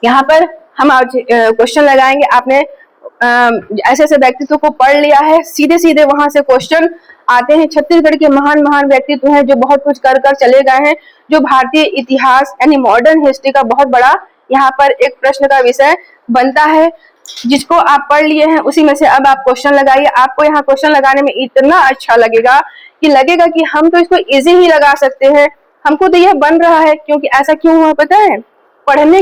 यहाँ पर हम आज क्वेश्चन लगाएंगे। आपने ऐसे ऐसे व्यक्तित्व को पढ़ लिया है, सीधे सीधे वहां से क्वेश्चन आते हैं। छत्तीसगढ़ के महान महान व्यक्तित्व हैं जो बहुत कुछ कर कर चले गए हैं, जो भारतीय इतिहास यानी मॉडर्न हिस्ट्री का बहुत बड़ा यहाँ पर एक प्रश्न का विषय बनता है, जिसको आप पढ़ लिए हैं उसी में से अब आप क्वेश्चन लगाइए। आपको यहाँ क्वेश्चन लगाने में इतना अच्छा लगेगा कि हम तो इसको इजी ही लगा सकते हैं, हमको तो यह बन रहा है। क्योंकि ऐसा क्यों हुआ पता है? पढ़ने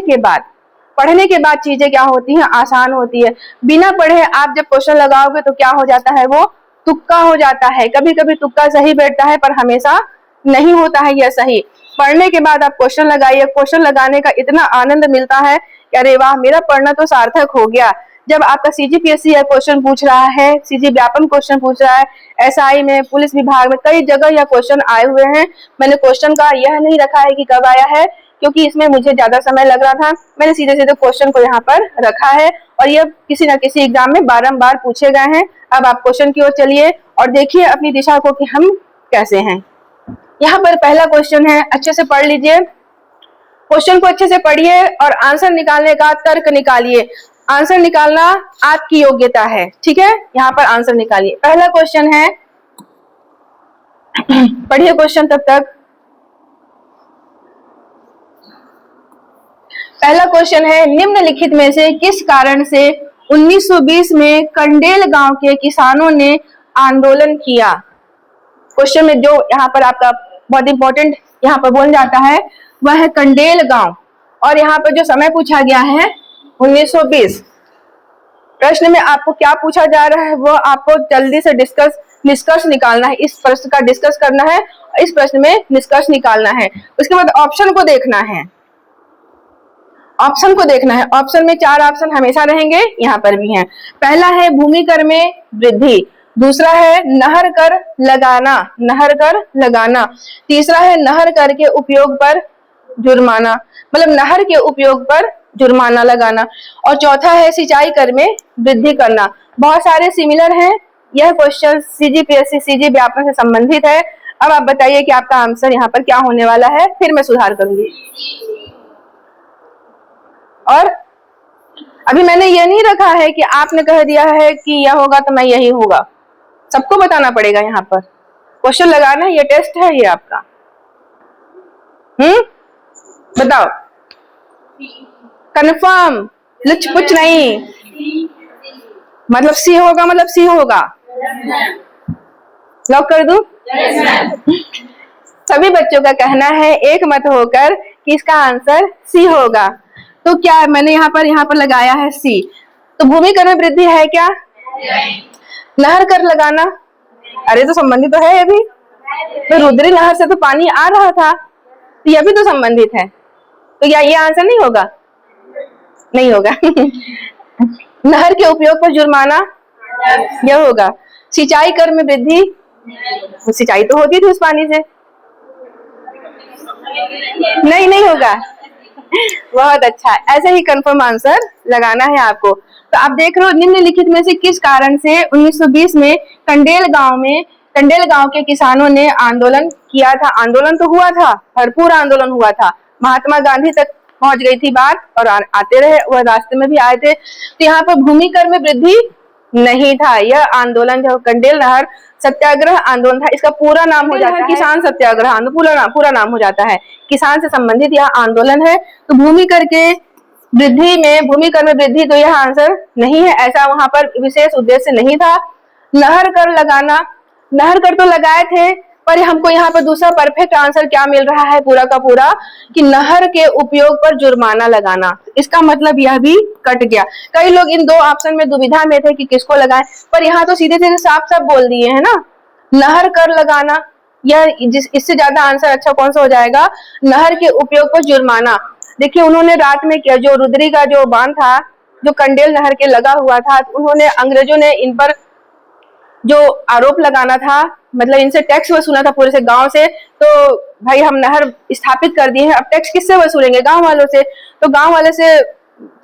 के बाद चीजें क्या होती हैं, आसान होती है। बिना पढ़े आप जब क्वेश्चन लगाओगे तो क्या हो जाता है, वो तुक्का हो जाता है। कभी कभी तुक्का सही बैठता है पर हमेशा नहीं होता है यह सही। पढ़ने के बाद आप क्वेश्चन लगाइए, क्वेश्चन लगाने का इतना आनंद मिलता है कि अरे वाह, मेरा पढ़ना तो सार्थक हो गया। जब आपका सीजीपीएससी क्वेश्चन पूछ रहा है, सीजी व्यापम क्वेश्चन पूछ रहा है, एसआई में, पुलिस विभाग में कई जगह यह क्वेश्चन आए हुए हैं। मैंने क्वेश्चन का यह नहीं रखा है कि कब आया है, क्योंकि इसमें मुझे ज्यादा समय लग रहा था। मैंने सीधे सीधे क्वेश्चन को यहाँ पर रखा है और यह किसी न किसी एग्जाम में बारंबार पूछे गए हैं। अब आप क्वेश्चन की ओर चलिए और देखिए अपनी दिशा को कि हम कैसे हैं। यहाँ पर पहला क्वेश्चन है, अच्छे से पढ़ लीजिए। क्वेश्चन को अच्छे से पढ़िए और आंसर निकालने का तर्क निकालिए। आंसर निकालना आपकी योग्यता है, ठीक है? यहाँ पर आंसर निकालिए। पहला क्वेश्चन है, पढ़िए क्वेश्चन तब तक। पहला क्वेश्चन है, निम्नलिखित में से किस कारण से 1920 में कंडेल गांव के किसानों ने आंदोलन किया? क्वेश्चन में जो यहाँ पर आपका बहुत इंपॉर्टेंट यहाँ पर बोल जाता है वह है कंडेल गांव, और यहाँ पर जो समय पूछा गया है 1920। प्रश्न में आपको क्या पूछा जा रहा है वो आपको जल्दी से निष्कर्ष निकालना है। इस प्रश्न का डिस्कस करना है, इस प्रश्न में निष्कर्ष निकालना है। उसके बाद ऑप्शन को देखना है, ऑप्शन में 4 ऑप्शन हमेशा रहेंगे, यहाँ पर भी हैं। पहला है भूमि कर में वृद्धि, दूसरा है नहर कर लगाना, तीसरा है नहर कर के उपयोग पर जुर्माना, मतलब नहर के उपयोग पर जुर्माना लगाना, और चौथा है सिंचाई कर में वृद्धि करना। बहुत सारे सिमिलर हैं। यह क्वेश्चन सीजीपीएससी सीजी व्यापम से संबंधित है। अब आप बताइए कि आपका आंसर यहाँ पर क्या होने वाला है, फिर मैं सुधार करूंगी। और अभी मैंने ये नहीं रखा है कि आपने कह दिया है कि यह होगा तो मैं यही होगा, सबको बताना पड़ेगा। यहाँ पर क्वेश्चन लगाना है, ये टेस्ट है ये आपका। बताओ, कंफर्म, कुछ नहीं, मतलब सी होगा, मतलब सी होगा। लॉक कर दूं? सभी बच्चों का कहना है एक मत होकर कि इसका आंसर सी होगा। तो क्या मैंने यहाँ पर लगाया है सी। तो भूमि कर में वृद्धि है क्या? नहर कर लगाना, अरे तो संबंधित तो है अभी, तो रुद्री नहर से तो पानी आ रहा था, तो यह भी तो संबंधित है। तो क्या ये आंसर नहीं होगा? नहीं होगा। नहर के उपयोग पर जुर्माना, यह होगा। सिंचाई कर में वृद्धि, सिंचाई तो होती थी उस पानी से, नहीं होगा। बहुत अच्छा, ऐसे ही कंफर्म आंसर लगाना है आपको। तो आप देख रहे हो, निम्नलिखित में से किस कारण से 1920 में कंडेल गांव के किसानों ने आंदोलन किया था? आंदोलन तो हुआ था, भरपूर आंदोलन हुआ था, महात्मा गांधी तक पहुंच गई थी बात, और आते रहे, वह रास्ते में भी आए थे। तो यहाँ पर भूमि कर में वृद्धि नहीं था। यह आंदोलन जो कंडेल नहर सत्याग्रह आंदोलन था, इसका पूरा नाम हो जाता है किसान सत्याग्रह आंदोलन, पूरा नाम हो जाता है। किसान से संबंधित यह आंदोलन है। तो भूमि कर में वृद्धि तो यह आंसर नहीं है, ऐसा वहां पर विशेष उद्देश्य नहीं था। नहर कर तो लगाए थे, पर हमको यहाँ पर दूसरा परफेक्ट आंसर क्या मिल रहा है पूरा का पूरा, कि नहर के उपयोग पर जुर्माना लगाना। इसका मतलब यह भी कट गया। कई लोग इन 2 ऑप्शन में दुविधा में थे कि किसको लगाएं, पर यहाँ तो सीधे सीधे साफ साफ बोल दिए है ना, नहर कर लगाना। यह इससे ज्यादा आंसर अच्छा कौन सा हो जाएगा? नहर के उपयोग पर जुर्माना। देखिए उन्होंने रात में किया, जो रुद्री का जो बांध था, जो कंडेल नहर के लगा हुआ था, उन्होंने, अंग्रेजों ने इन पर जो आरोप लगाना था, मतलब इनसे टैक्स वसूलना था पूरे से गांव से। तो भाई हम नहर स्थापित कर दिए हैं, अब टैक्स किससे वसूलेंगे? गांव वालों से। तो गांव वाले से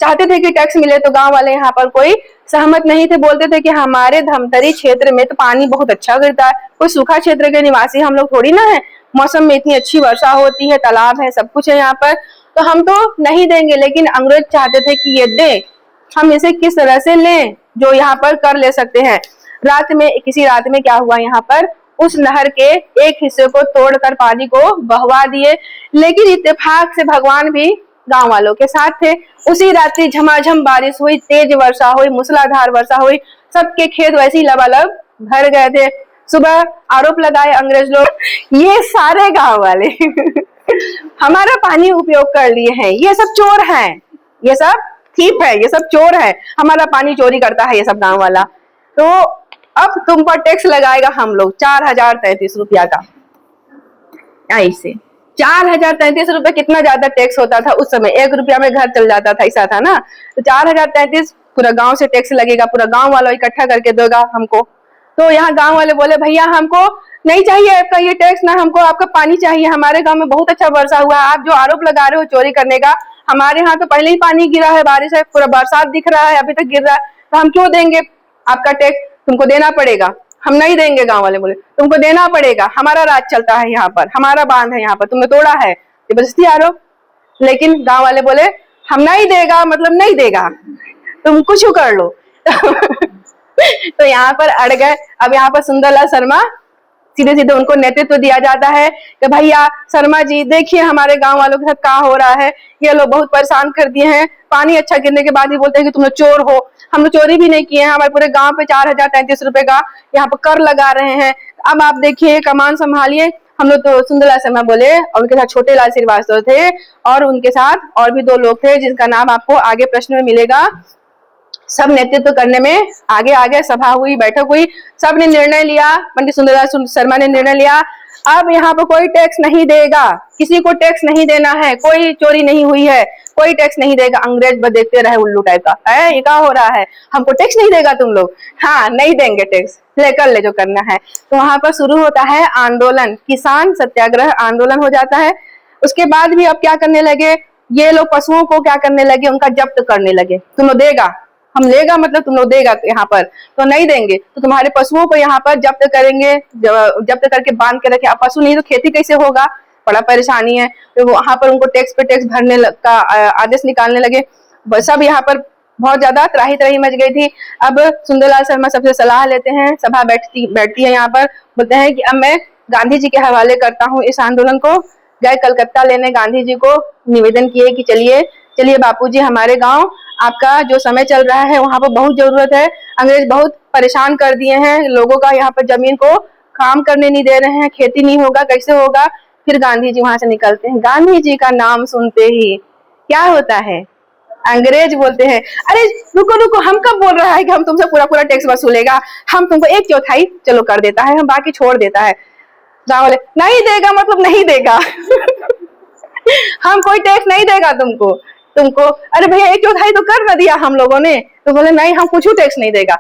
चाहते थे कि टैक्स मिले, तो गांव वाले यहाँ पर कोई सहमत नहीं थे। बोलते थे कि हमारे धमतरी क्षेत्र में तो पानी बहुत अच्छा गिरता है, कोई सूखा क्षेत्र के निवासी हम लोग थोड़ी ना है, मौसम में इतनी अच्छी वर्षा होती है, तालाब है, सब कुछ है यहाँ पर, तो हम तो नहीं देंगे, लेकिन अंग्रेज चाहते थे कि ये दे, हम इसे किस तरह से लें जो यहाँ पर कर ले सकते हैं। रात में, किसी रात में क्या हुआ, यहाँ पर उस नहर के एक हिस्से को तोड़कर पानी को बहवा दिए, लेकिन इत्तेफाक से भगवान भी गांव वालों के साथ थे। उसी रात्रि झमाझम बारिश हुई, तेज वर्षा हुई, मूसलाधार वर्षा हुई, सबके खेत वैसे ही लबालब भर गए थे। सुबह आरोप लगाए अंग्रेज लोग, ये सारे गांव वाले हमारा पानी उपयोग कर लिए हैं, ये सब चोर हैं, ये सब थीप है, ये सब चोर है, हमारा पानी चोरी करता है ये सब गांव वाला। तो अब तुम पर टैक्स लगाएगा हम लोग 4033 रुपया का। ऐसे 4033 रुपए कितना ज्यादा टैक्स होता था उस समय, 1 रुपया में घर चल जाता था, ऐसा था ना। तो 4033 पूरा गांव से टैक्स लगेगा, पूरा गांव वाला इकट्ठा करके देगा हमको। तो यहाँ गांव वाले बोले भैया हमको नहीं चाहिए आपका ये टैक्स, ना हमको आपका पानी चाहिए, हमारे गांव में बहुत अच्छा वर्षा हुआ है, आप जो आरोप लगा रहे हो चोरी करने का, हमारे यहाँ तो पहले ही पानी गिरा है, बारिश है, पूरा बरसात दिख रहा है, अभी तक गिर रहा है, तो हम क्यों देंगे आपका टैक्स, तुमको देना पड़ेगा। हम नहीं देंगे, गांव वाले बोले तुमको देना पड़ेगा, हमारा राज चलता है यहाँ पर, हमारा बांध है यहाँ पर, तुमने तोड़ा है, जबरदस्ती आरोप। लेकिन गांव वाले बोले हम नहीं देगा मतलब नहीं देगा, तुम कुछ कर लो तो यहाँ पर अड़ गए। अब यहाँ पर सुंदरलाल शर्मा सीधे सीधे उनको नेतृत्व दिया जाता है कि भैया शर्मा जी देखिए हमारे गांव वालों के साथ क्या हो रहा है, ये लोग बहुत परेशान कर दिए हैं, पानी अच्छा गिरने के बाद ही बोलते हैं कि तुम लोग चोर हो, हम लोग चोरी भी नहीं किए हैं, हमारे पूरे गांव पे 4033 रुपए का यहाँ पर कर लगा रहे हैं, अब आप देखिए कमान संभालिए। हम लोग तो सुंदरलाल शर्मा बोले, और उनके साथ छोटे लाल श्रीवास्तव थे, और उनके साथ और भी 2 लोग थे जिनका नाम आपको आगे प्रश्न में मिलेगा। सब नेतृत्व करने में आगे आगे सभा हुई, बैठक हुई, सब ने निर्णय लिया, पंडित सुंदरलाल शर्मा ने निर्णय लिया, अब यहाँ पर कोई टैक्स नहीं देगा, किसी को टैक्स नहीं देना है, कोई चोरी नहीं हुई है, कोई टैक्स नहीं देगा। अंग्रेज बस देखते रहे उल्लू टाइप का, है ये क्या हो रहा है, हमको टैक्स नहीं देगा तुम लोग, हाँ नहीं देंगे टैक्स, लेकर ले जो करना है। तो वहां पर शुरू होता है आंदोलन, किसान सत्याग्रह आंदोलन हो जाता है। उसके बाद भी अब क्या करने लगे, ये लोग पशुओं को क्या करने लगे, उनका जब्त करने लगे। तुम लोग देगा, हम लेगा मतलब तुम लोग देगा यहाँ पर, तो नहीं देंगे तो तुम्हारे पशुओं को यहाँ पर जब्त करेंगे, जब्त करके बांध के रखे। अब पशु नहीं तो खेती कैसे होगा, बड़ा परेशानी है। तो वहां पर उनको टैक्स पे टैक्स भरने का आदेश निकालने लगे। सब यहाँ पर बहुत ज्यादा त्राही त्राही मच गई थी। अब सुंदरलाल शर्मा सबसे सलाह लेते हैं, सभा बैठती है यहाँ पर, बोलते हैं कि अब मैं गांधी जी के हवाले करता हूँ इस आंदोलन को। गए कलकत्ता लेने, गांधी जी को निवेदन किए कि चलिए बापूजी, हमारे गांव आपका जो समय चल रहा है वहां पर बहुत जरूरत है, अंग्रेज बहुत परेशान कर दिए हैं लोगों का, यहाँ पर जमीन को काम करने नहीं दे रहे हैं, खेती नहीं होगा, कैसे होगा। फिर गांधी जी वहां से निकलते हैं, गांधी जी का नाम सुनते ही क्या होता है, अंग्रेज बोलते हैं अरे रुको रुको, हम कब बोल रहा है कि हम तुमसे पूरा पूरा टैक्स वसूलेगा, हम तुमको 1/4 चलो कर देता है, हम बाकी छोड़ देता है। गाँव वाले नहीं देगा मतलब नहीं देगा हम कोई टैक्स नहीं देगा तुमको। अरे भैया 1/4 तो कर ना दिया हम लोगों ने, तो बोले नहीं हम कुछ टैक्स नहीं देगा,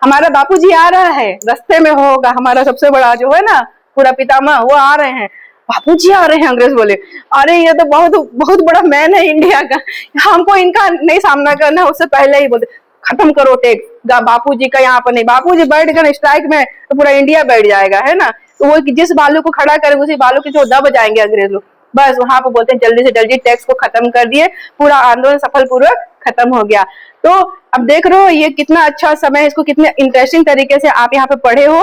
हमारा बापूजी आ रहा है, रास्ते में होगा, हमारा सबसे बड़ा जो है ना पूरा पितामह वो आ रहे हैं, बापूजी आ रहे हैं। अंग्रेज बोले अरे ये तो बहुत बहुत बड़ा मैन है इंडिया का, हमको इनका नहीं सामना करना, उससे पहले ही बोलते खत्म करो टैक्स, बापूजी का यहाँ पर नहीं, बापूजी बैठ गए स्ट्राइक में तो पूरा इंडिया बैठ जाएगा, है ना। तो वो जिस बालू को खड़ा करेंगे उसी बालू के जो दब जाएंगे अंग्रेज लोग। बस वहां पर बोलते हैं जल्दी से जल्दी टैक्स को खत्म कर दिए, पूरा आंदोलन सफलपूर्वक खत्म हो गया। तो अब देख रहे हो ये कितना अच्छा समय है, इसको कितने इंटरेस्टिंग तरीके से आप यहाँ पे पढ़े हो,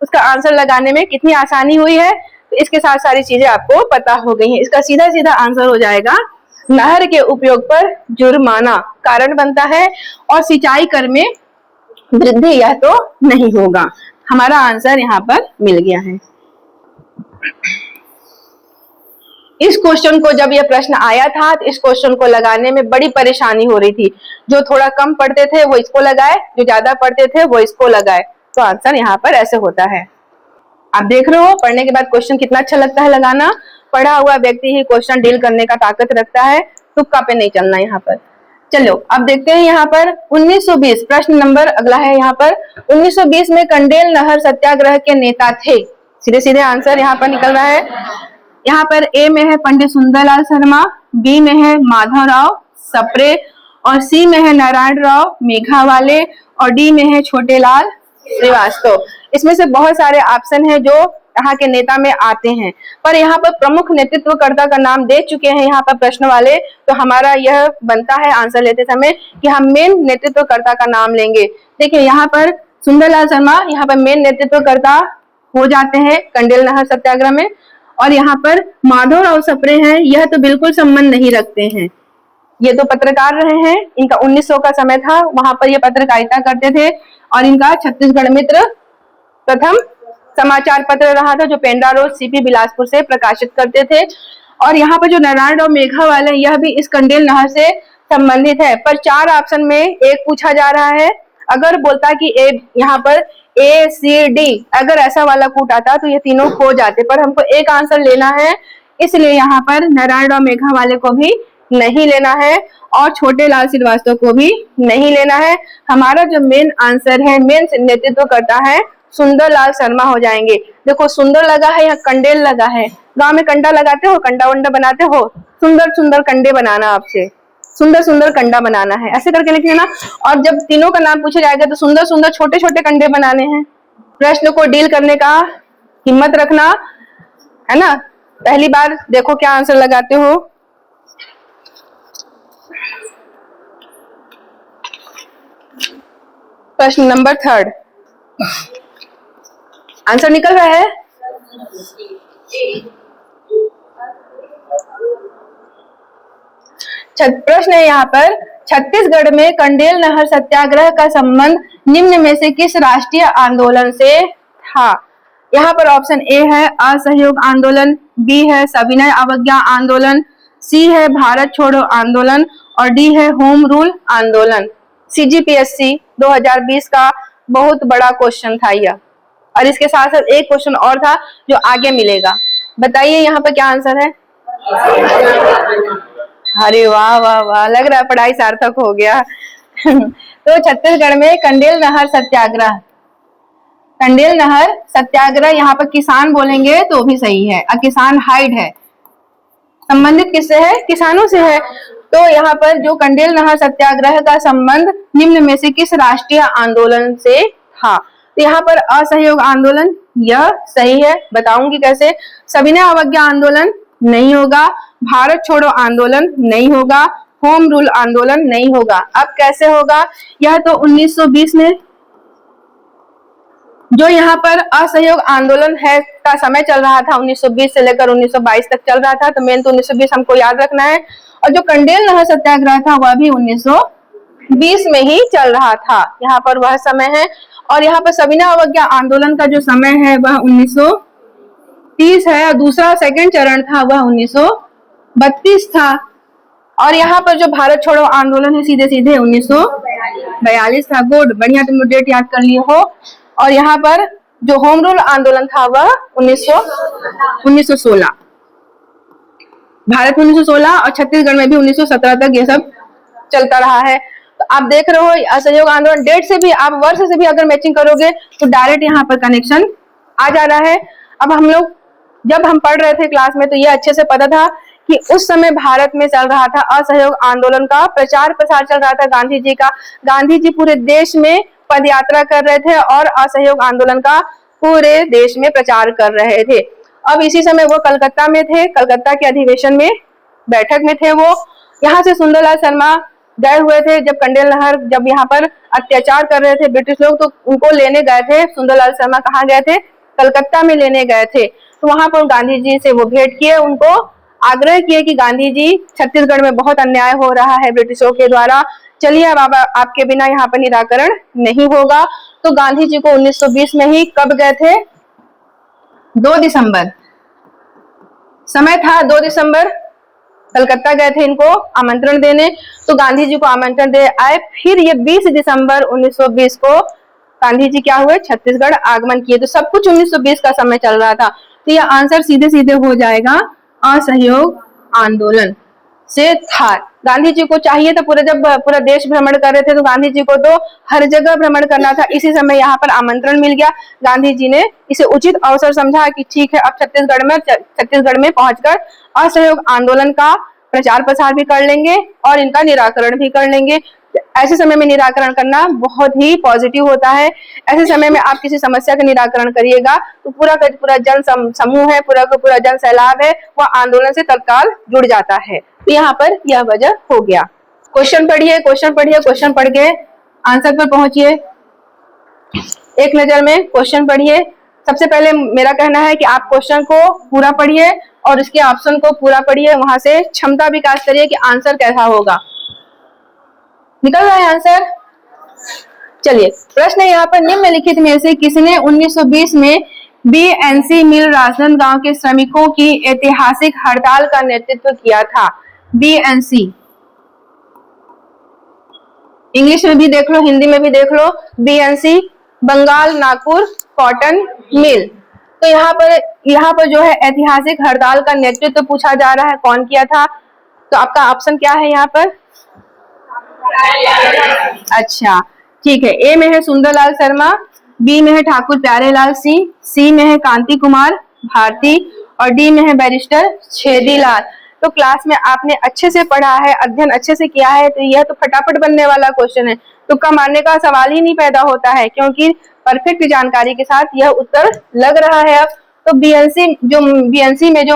उसका आंसर लगाने में कितनी आसानी हुई है। तो इसके साथ सारी चीजें आपको पता हो गई हैं। इसका सीधा सीधा आंसर हो जाएगा नहर के उपयोग पर जुर्माना कारण बनता है और सिंचाई कर में वृद्धि यह तो नहीं होगा। हमारा आंसर यहाँ पर मिल गया है। इस क्वेश्चन को जब यह प्रश्न आया था तो इस क्वेश्चन को लगाने में बड़ी परेशानी हो रही थी। जो थोड़ा कम पढ़ते थे वो इसको लगाए, जो ज्यादा पढ़ते थे वो इसको लगाए। तो आंसर यहाँ पर ऐसे होता है। आप देख रहे हो पढ़ने के बाद क्वेश्चन कितना अच्छा लगता है लगाना। पढ़ा हुआ व्यक्ति ही क्वेश्चन डील करने का ताकत रखता है, तुक्का पे नहीं चलना यहाँ पर। चलो अब देखते हैं यहाँ पर 1920 प्रश्न नंबर अगला है। यहाँ पर 1920 में कंडेल नहर सत्याग्रह के नेता थे। सीधे सीधे आंसर यहाँ पर निकल रहा है। यहाँ पर ए में है पंडित सुंदरलाल शर्मा, बी में है माधवराव सप्रे और सी में है नारायण राव मेघावाले और डी में है छोटेलाल श्रीवास्तव। इसमें से बहुत सारे ऑप्शन है जो यहाँ के नेता में आते हैं। पर यहाँ पर प्रमुख नेतृत्वकर्ता का नाम दे चुके हैं यहाँ पर प्रश्न वाले, तो हमारा यह बनता है आंसर लेते समय कि हम मेन नेतृत्वकर्ता का नाम लेंगे। देखिए यहाँ पर सुंदरलाल शर्मा यहाँ पर मेन नेतृत्वकर्ता हो जाते हैं कंडेल नहर सत्याग्रह में। और यहाँ पर माधवराव सप्रे हैं, यह तो बिल्कुल संबंध नहीं रखते हैं, ये तो पत्रकार रहे हैं। इनका 1900 का समय था, वहां पर ये पत्रकारिता करते थे। और इनका छत्तीसगढ़ मित्र प्रथम समाचार पत्र रहा था, जो पेंड्रा रोड सीपी बिलासपुर से प्रकाशित करते थे। और यहाँ पर जो नारायण राव मेघावाल है, यह भी इस कंडेल नहर से संबंधित है। पर 4 ऑप्शन में एक पूछा जा रहा है। अगर बोलता कि ए, यहाँ पर ACD अगर ऐसा वाला कूट आता तो ये तीनों हो जाते, पर हमको एक आंसर लेना है, इसलिए यहाँ पर नारायण राव मेघावाले को भी नहीं लेना है और छोटे लाल श्रीवास्तव को भी नहीं लेना है। हमारा जो मेन आंसर है, मेन नेतृत्व करता है सुंदरलाल शर्मा हो जाएंगे। देखो सुंदर लगा है या कंडेल लगा है, गांव में कंडा लगाते हो, कंडा वंडा बनाते हो, सुंदर सुंदर कंडे बनाना, आपसे सुंदर सुंदर कंडा बनाना है, ऐसे करके लिख लेना। और जब तीनों का नाम पूछा जाएगा तो सुंदर सुंदर छोटे छोटे कंडे बनाने हैं। प्रश्न को डील करने का हिम्मत रखना है ना। पहली बार देखो क्या आंसर लगाते हो। प्रश्न नंबर 3 आंसर निकल रहा है। प्रश्न है यहाँ पर, छत्तीसगढ़ में कंडेल नहर सत्याग्रह का संबंध निम्न में से किस राष्ट्रीय आंदोलन से था। यहाँ पर ऑप्शन ए है असहयोग आंदोलन, बी है सविनय अवज्ञा आंदोलन, सी है भारत छोड़ो आंदोलन और डी है होम रूल आंदोलन। CGPSC 2020 का बहुत बड़ा क्वेश्चन था यह, और इसके साथ साथ एक क्वेश्चन और था जो आगे मिलेगा। बताइए यहाँ पर क्या आंसर है। अरे वाह वाह वाह, लग रहा है पढ़ाई सार्थक हो गया। तो छत्तीसगढ़ में कंडेल नहर सत्याग्रह, कंडेल नहर सत्याग्रह, यहाँ पर किसान बोलेंगे तो भी सही है, किसान हाइड है, संबंधित किससे है, किसानों से है। तो यहाँ पर जो कंडेल नहर सत्याग्रह का संबंध निम्न में से किस राष्ट्रीय आंदोलन से था। तो यहाँ पर असहयोग आंदोलन यह सही है, बताऊंगी कैसे। सविनय अवज्ञा आंदोलन नहीं होगा, भारत छोड़ो आंदोलन नहीं होगा, होम रूल आंदोलन नहीं होगा। अब कैसे होगा, यह तो 1920 में जो यहाँ पर असहयोग आंदोलन है का समय चल रहा था, 1920 से लेकर 1922 तक चल रहा था, तो मेन तो 1920 हमको याद रखना है। और जो कंडेल नहर सत्याग्रह था वह भी 1920 में ही चल रहा था, यहाँ पर वह समय है। और यहाँ पर सविनय अवज्ञा आंदोलन का जो समय है वह 1930 है, और दूसरा सेकंड चरण था वह 1932 था। और यहाँ पर जो भारत छोड़ो आंदोलन है सीधे सीधे 1942 था। गुड, बढ़िया, तुम डेट याद कर लिए हो। और यहाँ पर जो होम रूल आंदोलन था वह 1916, भारत में 1916 और छत्तीसगढ़ में भी 1917 तक ये सब चलता रहा है। तो आप देख रहे हो असहयोग आंदोलन, डेट से भी आप वर्ष से भी अगर मैचिंग करोगे तो डायरेक्ट यहाँ पर कनेक्शन आ जा रहा है। अब हम लोग जब हम पढ़ रहे थे क्लास में तो ये अच्छे से पता था कि उस समय भारत में चल रहा था असहयोग आंदोलन का प्रचार प्रसार चल रहा था गांधी जी का। गांधी जी पूरे देश में पद यात्रा कर रहे थे और असहयोग आंदोलन का पूरे देश में प्रचार कर रहे थे। अब इसी समय वो कलकत्ता में थे, कलकत्ता के अधिवेशन में बैठक में थे वो। यहाँ से सुंदरलाल शर्मा गए हुए थे जब कंडेल नहर, जब यहाँ पर अत्याचार कर रहे थे ब्रिटिश लोग, तो उनको लेने गए थे। सुंदरलाल शर्मा कहाँ गए थे, कलकत्ता में लेने गए थे। तो वहां पर गांधी जी से वो भेंट किए, उनको आग्रह किए कि गांधी जी छत्तीसगढ़ में बहुत अन्याय हो रहा है ब्रिटिशों के द्वारा, चलिए बाबा आपके बिना यहाँ पर निराकरण नहीं होगा। तो गांधी जी को 1920 में ही कब गए थे, 2 दिसंबर समय था, 2 दिसंबर कलकत्ता गए थे इनको आमंत्रण देने। तो गांधी जी को आमंत्रण दे आए। फिर ये 20 दिसंबर 1920 को गांधी जी क्या हुए, छत्तीसगढ़ आगमन किए। तो सब कुछ 1920 का समय चल रहा था। तो यह आंसर सीधे सीधे हो जाएगा असहयोग आंदोलन से था। गांधी जी को चाहिए था जब पूरा देश भ्रमण कर रहे थे तो गांधी जी को तो हर जगह भ्रमण करना था। इसी समय यहाँ पर आमंत्रण मिल गया, गांधी जी ने इसे उचित अवसर समझा कि ठीक है अब छत्तीसगढ़ में पहुंचकर असहयोग आंदोलन का प्रचार प्रसार भी कर लेंगे और इनका निराकरण भी कर लेंगे। ऐसे समय में निराकरण करना बहुत ही पॉजिटिव होता है। ऐसे समय में आप किसी समस्या का निराकरण करिएगा तो पूरा का पूरा जन समूह है, पूरा का पूरा जन सैलाब है, वह आंदोलन से तत्काल जुड़ जाता है। तो यहाँ पर यह वजह हो गया। क्वेश्चन पढ़िए, क्वेश्चन पढ़िए, क्वेश्चन पढ़ के आंसर पर पहुंचिए। एक नजर में क्वेश्चन पढ़िए। सबसे पहले मेरा कहना है कि आप क्वेश्चन को पूरा पढ़िए और उसके ऑप्शन को पूरा पढ़िए, वहां से क्षमता विकास करिए कि आंसर कैसा होगा। निकल रहा है आंसर? चलिए, प्रश्न है यहाँ पर, निम्नलिखित में से किसने 1920 में बीएनसी मिल राजनांदगांव के श्रमिकों की ऐतिहासिक हड़ताल का नेतृत्व किया था? बीएनसी, इंग्लिश में भी देख लो, हिंदी में भी देख लो। BNC, Bengal Nagpur cotton mill. तो यहाँ पर जो है ऐतिहासिक हड़ताल का नेतृत्व पूछा जा रहा है, कौन किया था? तो आपका ऑप्शन क्या है यहाँ पर? अच्छा, ठीक है। ए में है सुंदरलाल शर्मा, बी में है ठाकुर प्यारेलाल सिंह, सी में है कांति कुमार भारती और डी में है बैरिस्टर छेदीलाल। तो क्लास में आपने अच्छे से पढ़ा है, अध्ययन अच्छे से किया है, तो यह तो फटाफट बनने वाला क्वेश्चन है। तुक्का मारने का सवाल ही नहीं पैदा होता है, क्योंकि परफेक्ट जानकारी के साथ यह उत्तर लग रहा है। अब तो बीएनसी में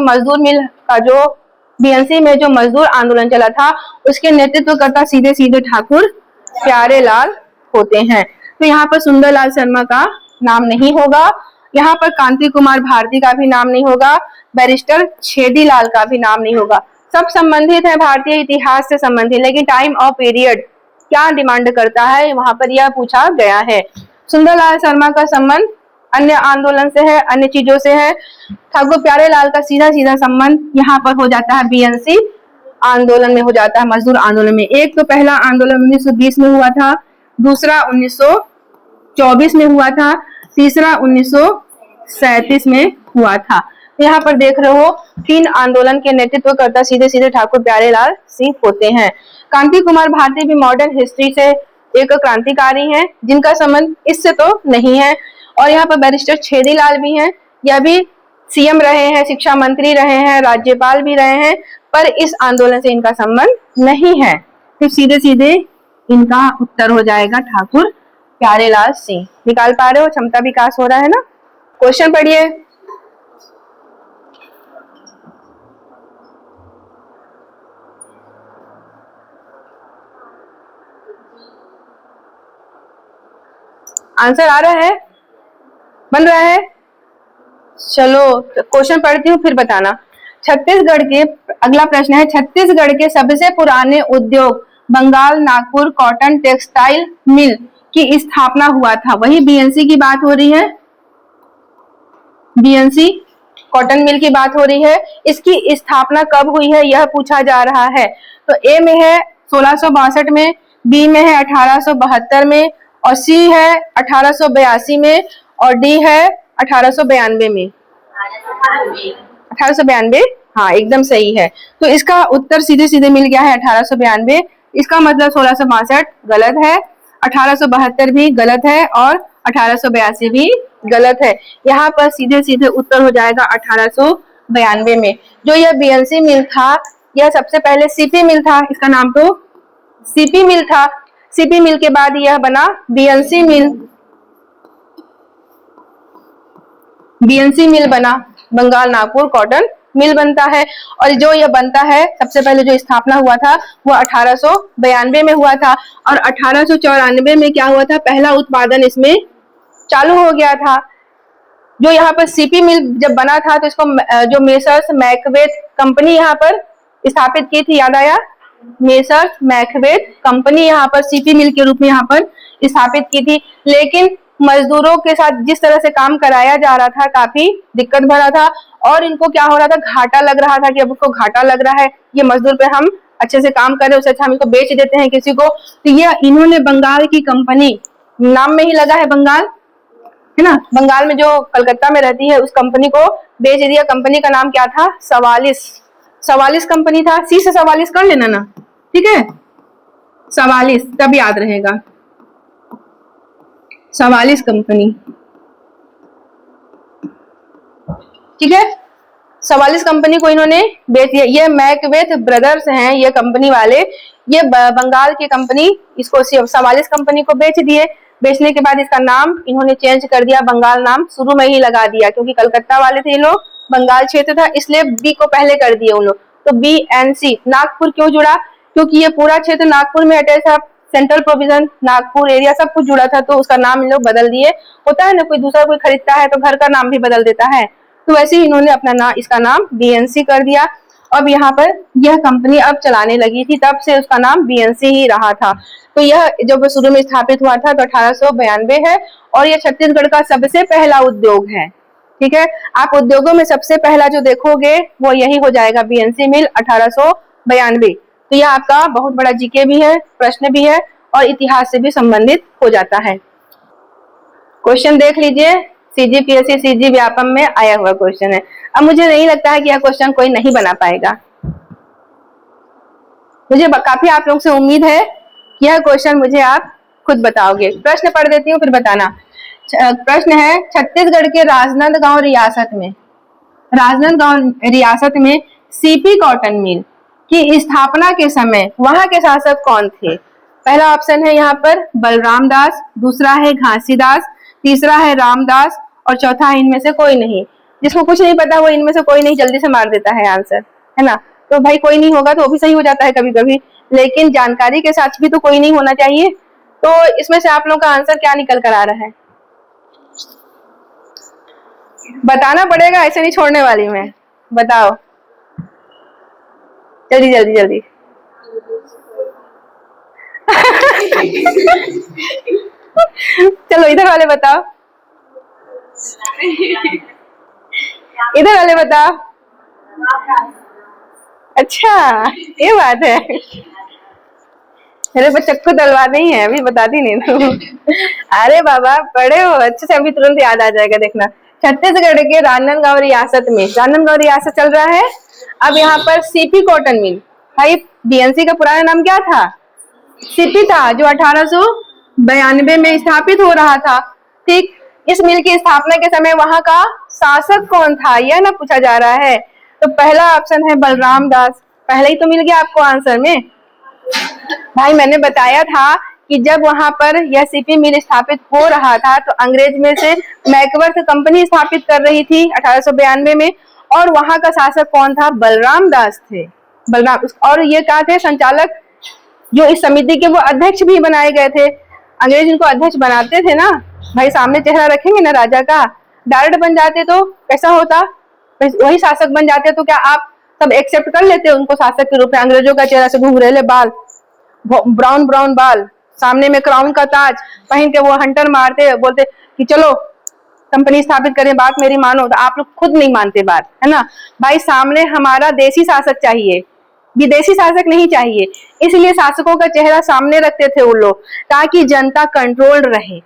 जो मजदूर आंदोलन चला था, उसके नेतृत्वकर्ता सीधे सीधे ठाकुर प्यारेलाल होते हैं। तो यहाँ पर सुंदरलाल शर्मा का नाम नहीं होगा, यहाँ पर कांति कुमार भारती का भी नाम नहीं होगा, बैरिस्टर छेदीलाल का भी नाम नहीं होगा। सब संबंधित है भारतीय इतिहास से संबंधित, लेकिन टाइम और पीरियड क्या डिमांड करता है, वहां पर यह पूछा गया है। सुंदरलाल शर्मा का संबंध अन्य आंदोलन से है, अन्य चीजों से है। ठाकुर प्यारेलाल का सीधा सीधा संबंध यहाँ पर हो जाता है बीएनसी आंदोलन में हो जाता है, मजदूर आंदोलन में। एक तो पहला आंदोलन 1920 में हुआ था, दूसरा 1924 में हुआ था, तीसरा 1937 में हुआ था। यहाँ पर देख रहे हो, 3 आंदोलन के नेतृत्वकर्ता सीधे सीधे ठाकुर प्यारेलाल सिंह होते हैं। कांति कुमार भारती भी मॉडर्न हिस्ट्री से एक क्रांतिकारी हैं, जिनका संबंध इससे तो नहीं है। और यहाँ पर बैरिस्टर छेदीलाल भी हैं, यह भी सीएम रहे हैं, शिक्षा मंत्री रहे हैं, राज्यपाल भी रहे हैं, पर इस आंदोलन से इनका संबंध नहीं है। तो सीधे सीधे इनका उत्तर हो जाएगा ठाकुर प्यारेलाल सिंह। निकाल पा रहे हो? क्षमता विकास हो रहा है ना। क्वेश्चन पढ़िए। आंसर आ रहा है? बन रहा है? चलो क्वेश्चन पढ़ती हूँ, फिर बताना। छत्तीसगढ़ के, अगला प्रश्न है, छत्तीसगढ़ के सबसे पुराने उद्योग Bengal Nagpur cotton textile mill की स्थापना हुआ था। वही बीएनसी की बात हो रही है, बीएनसी कॉटन मिल की बात हो रही है। इसकी स्थापना कब हुई है, यह पूछा जा रहा है। तो ए में है 1662 में, बी में है 1872 में, और सी है 1882 में, और डी है 1892 में। 1892, हाँ एकदम सही है। तो इसका उत्तर सीधे सीधे मिल गया है 1892। इसका मतलब 1662 गलत है, 1872 भी गलत है, और 1882 भी गलत है। यहाँ पर सीधे सीधे उत्तर हो जाएगा 1892 में। जो यह बीएनसी मिल था, यह सबसे पहले सीपी मिल था, इसका नाम तो सीपी मिल था। सीपी मिल के बाद यह बना बीएनसी मिल, बीएनसी मिल बना, बंगाल नागपुर कॉटन मिल बनता है। और जो यह बनता है, सबसे पहले जो स्थापना हुआ था वो 1892 में हुआ था, और 1894 में क्या हुआ था, पहला उत्पादन इसमें चालू हो गया था। जो यहाँ पर सीपी मिल जब बना था, तो इसको जो मेसर्स मैकबेथ कंपनी यहाँ पर स्थापित की थी, याद आया? मेसर्स मैकबेथ कंपनी यहाँ पर सीपी मिल के रूप में यहाँ पर स्थापित की थी। लेकिन मजदूरों के साथ जिस तरह से काम कराया जा रहा था, काफी दिक्कत भरा था, और इनको क्या हो रहा था, घाटा लग रहा था कि अब उसको घाटा लग रहा है, ये मजदूर पे हम अच्छे से काम कर रहे हैं, उससे अच्छा हम इसको बेच देते हैं किसी को। तो ये इन्होंने बंगाल की कंपनी, नाम में ही लगा है बंगाल, है ना, बंगाल में जो कलकत्ता में रहती है, उस कंपनी को बेच दिया। कंपनी का नाम क्या था? सवालिस कंपनी था। सी से सवालिस कर लेना ना, ठीक है, सवालिस, तब याद रहेगा, सवालिस कंपनी, ठीक है। 44 कंपनी को इन्होंने बेच दिया। ये मैकबेथ ब्रदर्स हैं ये कंपनी वाले, ये बंगाल की कंपनी, इसको 44 कंपनी को बेच दिए। बेचने के बाद इसका नाम इन्होंने चेंज कर दिया, बंगाल नाम शुरू में ही लगा दिया, क्योंकि कलकत्ता वाले थे ये लोग, बंगाल क्षेत्र था इसलिए बी को पहले कर दिए उन लोग। तो BNC नागपुर क्यों जुड़ा, क्योंकि ये पूरा क्षेत्र नागपुर में अटैच था, सेंट्रल प्रोविजन नागपुर एरिया सब कुछ जुड़ा था, तो उसका नाम इन लोग बदल दिए। होता है ना, कोई दूसरा कोई खरीदता है तो घर का नाम भी बदल देता है, तो वैसे ही इन्होंने अपना नाम, इसका नाम BNC कर दिया। अब यहाँ पर यह कंपनी अब चलाने लगी थी, तब से उसका नाम BNC ही रहा था। तो यह जब शुरू में स्थापित हुआ था तो 1892 है, और यह छत्तीसगढ़ का सबसे पहला उद्योग है। ठीक है, आप उद्योगों में सबसे पहला जो देखोगे वो यही हो जाएगा, BNC मिल 1892। तो यह आपका बहुत बड़ा जीके भी है, प्रश्न भी है, और इतिहास से भी संबंधित हो जाता है। क्वेश्चन देख लीजिए, CGPSC CG व्यापम में आया हुआ क्वेश्चन है। अब मुझे नहीं लगता है कि यह क्वेश्चन कोई नहीं बना पाएगा, मुझे काफी आप लोग से उम्मीद है कि यह क्वेश्चन मुझे आप खुद बताओगे। प्रश्न पढ़ देती हूँ फिर बताना। प्रश्न है, छत्तीसगढ़ के राजनांदगांव रियासत में CP कॉटन मिल की स्थापना के समय वहां के शासक कौन थे? पहला ऑप्शन है यहाँ पर बलराम दास, दूसरा है घासीदास, तीसरा है रामदास, और चौथा है इनमें से कोई नहीं। जिसको कुछ नहीं पता वो इनमें से कोई नहीं जल्दी से मार देता है आंसर, है ना। तो भाई कोई नहीं होगा तो वो भी सही हो जाता है कभी कभी, लेकिन जानकारी के साथ भी तो कोई नहीं होना चाहिए। तो इसमें से आप लोगों का आंसर क्या निकल कर आ रहा है, बताना पड़ेगा, ऐसे नहीं छोड़ने वाली मैं। बताओ जल्दी जल्दी जल्दी। चलो इधर वाले बताओ, इधर वाले बताओ। अच्छा ये बात है, मेरे पर चक्कू तलवार नहीं है, अभी बताती नहीं तुम। अरे बाबा पढ़े हो अच्छे से, अभी तुरंत याद आ जाएगा, देखना। छत्तीसगढ़ के राजनांदगांव रियासत में, राजनांदगांव रियासत चल रहा है। अब यहाँ पर CP कॉटन मिल, भाई BNC का पुराना नाम क्या था? CP था, जो 1892 में स्थापित हो रहा था। ठीक, इस मिल की स्थापना के समय वहां का शासक कौन था, यह ना पूछा जा रहा है। तो पहला ऑप्शन है बलराम दास, पहले ही तो मिल गया आपको आंसर में। भाई मैंने बताया था कि जब वहां पर यह CP मिल स्थापित हो रहा था तो अंग्रेज में से मैकवर्थ कंपनी स्थापित कर रही थी 1892 में, और वहां का शासक कौन था? बलराम दास थे, बलराम। और ये क्या थे? संचालक, जो इस समिति के वो अध्यक्ष भी बनाए गए थे। अंग्रेज इनको अध्यक्ष बनाते थे ना, भाई सामने चेहरा रखेंगे ना राजा का, डायरेक्ट बन जाते तो कैसा होता, वही शासक बन जाते तो क्या आप सब एक्सेप्ट कर लेते उनको शासक के रूप में? अंग्रेजों का चेहरा से घुंघरेले बाल, ब्राउन ब्राउन बाल, सामने में क्राउन का ताज पहन के वो हंटर मारते, बोलते कि चलो कंपनी स्थापित करें, बात मेरी मानो, तो आप लोग खुद नहीं मानते बात, है ना। भाई सामने हमारा देसी शासक चाहिए, विदेशी शासक नहीं चाहिए, इसलिए शासकों का चेहरा सामने रखते थे वो लोग, ताकि जनता कंट्रोल रहे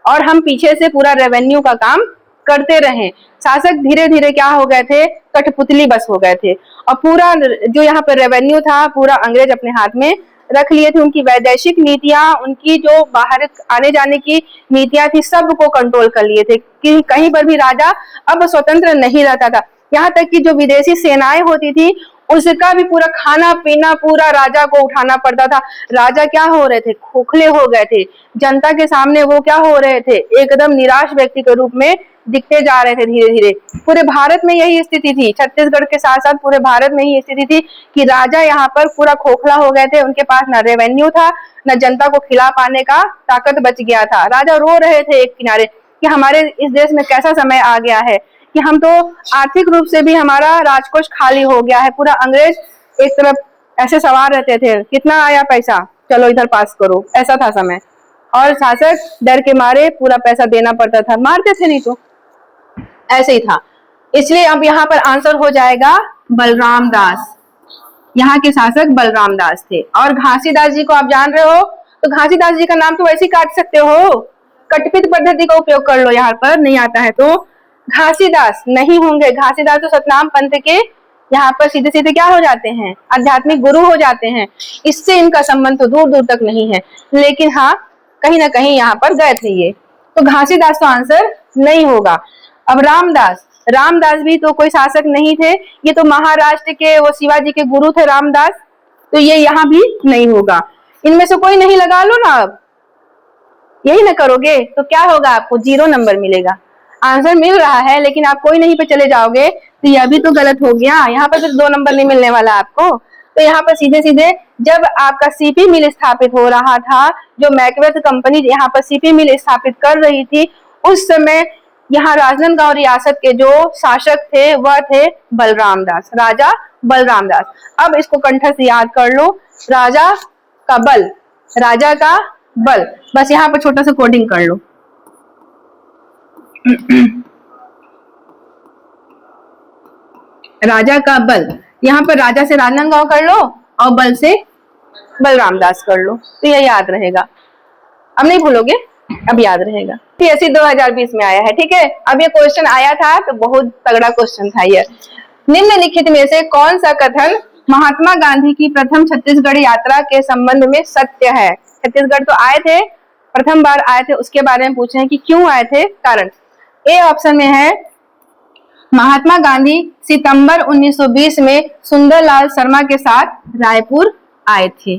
और हम पीछे से पूरा रेवेन्यू का काम करते रहे। शासक धीरे धीरे क्या हो गए थे? कठपुतली बस हो गए थे, और पूरा जो यहाँ पर रेवेन्यू था पूरा अंग्रेज अपने हाथ में रख लिए थे। उनकी वैदेशिक नीतियां, उनकी जो बाहर आने जाने की नीतियां थी, सबको कंट्रोल कर लिए थे कि कहीं पर भी राजा अब स्वतंत्र नहीं रहता था। यहाँ तक कि जो विदेशी सेनाएं होती थी उसका भी पूरा खाना पीना पूरा राजा को उठाना पड़ता था। राजा क्या हो रहे थे? खोखले हो गए थे, जनता के सामने वो क्या हो रहे थे? एकदम निराश व्यक्ति के रूप में दिखते जा रहे थे धीरे धीरे। पूरे भारत में यही स्थिति थी, छत्तीसगढ़ के साथ साथ पूरे भारत में ही स्थिति थी कि राजा यहाँ पर पूरा खोखला हो गए थे, उनके पास न रेवेन्यू था, न जनता को खिला पाने का ताकत बच गया था। राजा रो रहे थे एक किनारे कि हमारे इस देश में कैसा समय आ गया है कि हम तो आर्थिक रूप से भी हमारा राजकोष खाली हो गया है। पूरा अंग्रेज एक तरफ ऐसे सवार रहते थे, कितना आया पैसा, चलो इधर पास करो, ऐसा था समय। और शासक डर के मारे पूरा पैसा देना पड़ता था, मारते थे नहीं तो, ऐसे ही था। इसलिए अब यहाँ पर आंसर हो जाएगा बलराम दास, यहाँ के शासक बलराम दास थे। और घासीदास जी को आप जान रहे हो, तो घासीदास जी का नाम तो वैसे ही काट सकते हो, कटपित पद्धति का उपयोग कर लो, यहाँ पर नहीं आता है तो घासीदास नहीं होंगे। घासीदास तो सतनाम पंथ के यहाँ पर सीधे सीधे क्या हो जाते हैं? आध्यात्मिक गुरु हो जाते हैं। इससे इनका संबंध तो दूर दूर तक नहीं है, लेकिन हाँ कहीं ना कहीं यहाँ पर गए थे ये, तो घासीदास तो आंसर नहीं होगा। अब रामदास, रामदास भी तो कोई शासक नहीं थे, ये तो महाराष्ट्र के वो शिवाजी के गुरु थे रामदास, तो ये यहाँ भी नहीं होगा। इनमें से कोई नहीं लगा लो ना, आप यही ना करोगे तो क्या होगा, आपको 0 नंबर मिलेगा। आंसर मिल रहा है लेकिन आप कोई नहीं पे चले जाओगे तो यह भी तो गलत हो गया, यहाँ पर तो 2 नंबर नहीं मिलने वाला आपको। तो यहाँ पर सीधे सीधे जब आपका सीपी मिल स्थापित हो रहा था, जो मैकबेथ कंपनी यहाँ पर सीपी मिल स्थापित कर रही थी, उस समय यहाँ राजनांदगांव रियासत के जो शासक थे वह थे बलराम दास, राजा बलराम दास। अब इसको कंठ से याद कर लो, राजा का बल, राजा का बल, बस यहाँ पर छोटा सा कोडिंग कर लो। राजा का बल, यहाँ पर राजा से राजनांदगांव कर लो और बल से बलराम दास कर लो, तो यह याद रहेगा। अब नहीं भूलोगे, अब याद रहेगा। पीएससी 2020 में आया है, ठीक है। अब ये क्वेश्चन आया था तो बहुत तगड़ा क्वेश्चन था ये। निम्नलिखित में से कौन सा कथन महात्मा गांधी की प्रथम छत्तीसगढ़ यात्रा के संबंध में सत्य है? छत्तीसगढ़ तो आए थे, प्रथम बार आए थे, उसके बारे में पूछे हैं कि क्यों आए थे, कारण। ए ऑप्शन में है महात्मा गांधी सितंबर 1920 में सुंदरलाल शर्मा के साथ रायपुर आए थे।